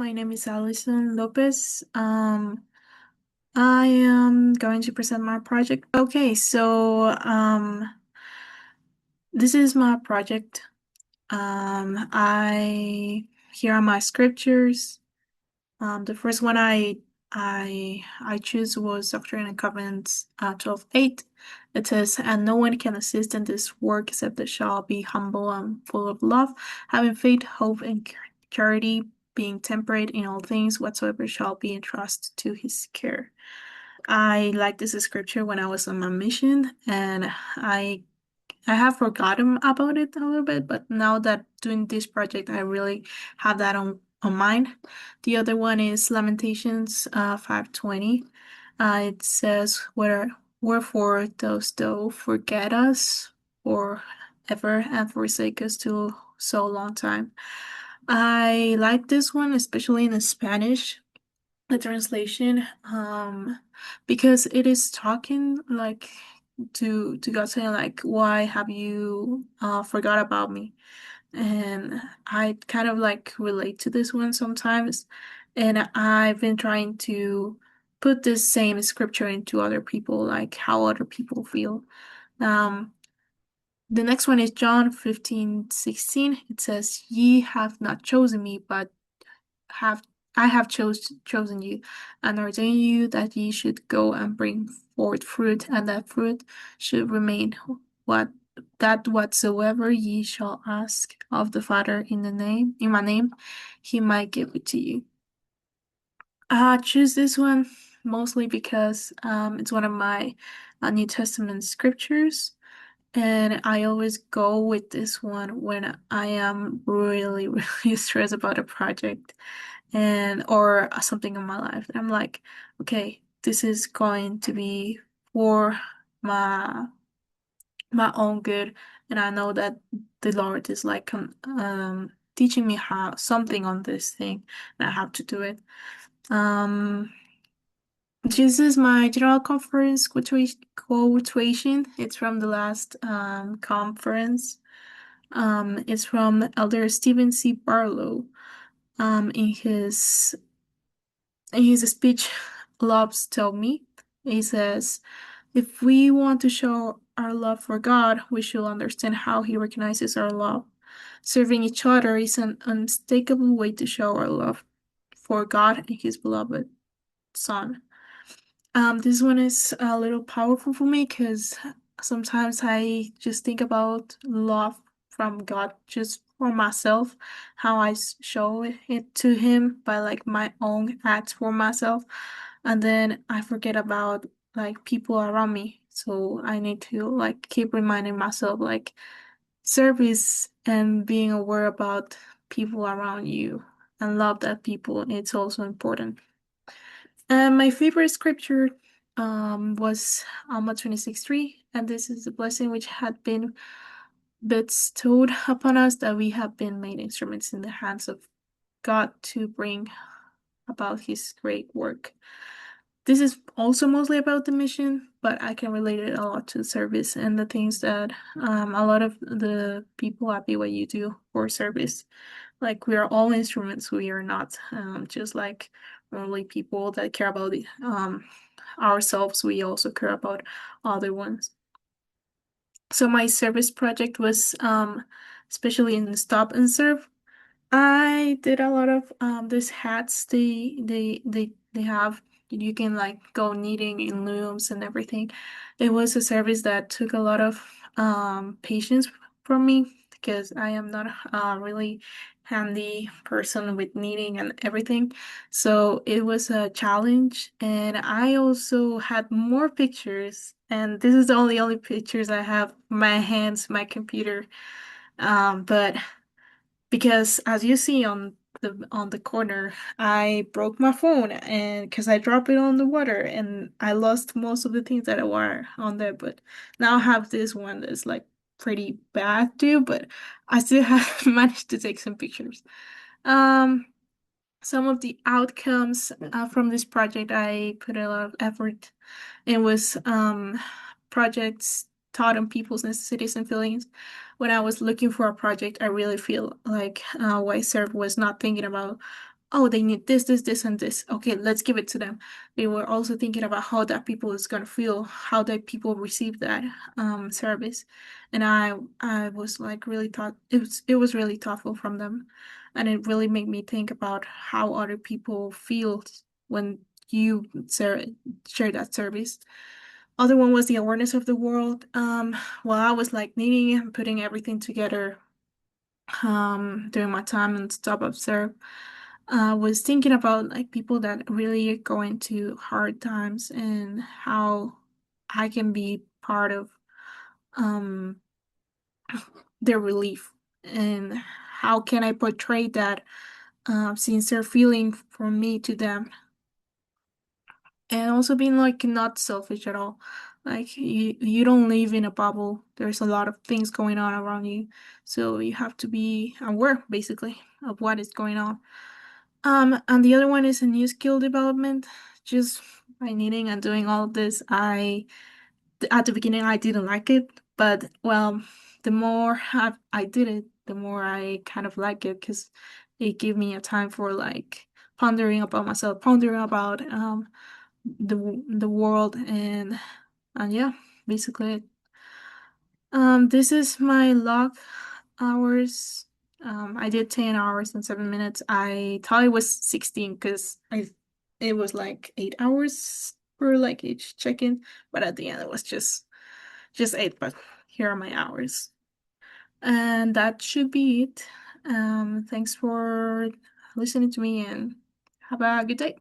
my name is Alisson Lopez. I am going to present my project. Okay, this is my project. I Here are my scriptures. The first one I choose was Doctrine and Covenants 12:8. It says, "And no one can assist in this work except that shall be humble and full of love, having faith, hope, and charity, being temperate in all things, whatsoever shall be entrusted to his care." I like this scripture when I was on my mission, and I have forgotten about it a little bit, but now that doing this project, I really have that on mind. The other one is Lamentations 5:20. It says, Wherefore dost thou forget us forever and forsake us to so long time?" I like this one, especially in the Spanish, the translation, because it is talking like to God, saying like, "Why have you forgot about me?" And I kind of like relate to this one sometimes, and I've been trying to put this same scripture into other people, like how other people feel. Um, the next one is John 15:16. It says, "Ye have not chosen me, but have I have chosen you and ordained you that ye should go and bring forth fruit, and that fruit should remain, what that whatsoever ye shall ask of the Father in my name, he might give it to you." I choose this one mostly because it's one of my New Testament scriptures. And I always go with this one when I am really, really stressed about a project and or something in my life. I'm like, okay, this is going to be for my my own good, and I know that the Lord is like teaching me how something on this thing, and I have to do it. Um, this is my general conference quotation. It's from the last conference. It's from Elder Stephen C. Barlow. In his speech, Loves Told Me, he says, "If we want to show our love for God, we should understand how He recognizes our love. Serving each other is an unmistakable way to show our love for God and His beloved Son." This one is a little powerful for me because sometimes I just think about love from God just for myself, how show it to Him by like my own acts for myself, and then I forget about like people around me. So I need to like keep reminding myself like service and being aware about people around you and love that people. It's also important. And my favorite scripture was Alma 26:3, and this is the blessing which had been bestowed upon us, that we have been made instruments in the hands of God to bring about His great work. This is also mostly about the mission, but I can relate it a lot to service and the things that a lot of the people at BYU do for service. Like we are all instruments, we are not just like only people that care about ourselves. We also care about other ones. So my service project was especially in Stop and Serve. I did a lot of these hats they have. You can like go knitting in looms and everything. It was a service that took a lot of patience from me because I am not a really handy person with knitting and everything. So it was a challenge, and I also had more pictures, and this is the only pictures I have, my hands, my computer. But because as you see on the corner, I broke my phone, and because I dropped it on the water, and I lost most of the things that were on there. But now I have this one that's like pretty bad too, but I still have managed to take some pictures. Um, some of the outcomes from this project, I put a lot of effort. It was projects taught on people's necessities and feelings. When I was looking for a project, I really feel like YSERV was not thinking about oh, they need this, this, this, and this. Okay, let's give it to them. They were also thinking about how that people is gonna feel, how that people receive that service. And I was like really thought it was really thoughtful from them. And it really made me think about how other people feel when you share that service. Other one was the awareness of the world. While I was like needing and putting everything together during my time in Stop Observe, was thinking about like people that really go into hard times and how I can be part of um their relief, and how can I portray that sincere feeling from me to them, and also being like not selfish at all. Like you don't live in a bubble. There's a lot of things going on around you, so you have to be aware basically of what is going on. And the other one is a new skill development. Just by needing and doing all of this, at the beginning I didn't like it, but well, the more I did it, the more I kind of like it because it gave me a time for like pondering about myself, pondering about the world, and yeah, basically it. This is my log hours. I did 10 hours and 7 minutes. I thought it was 16 because I it was like 8 hours for like each check-in, but at the end it was just eight. But here are my hours, and that should be it. Thanks for listening to me, and have a good day.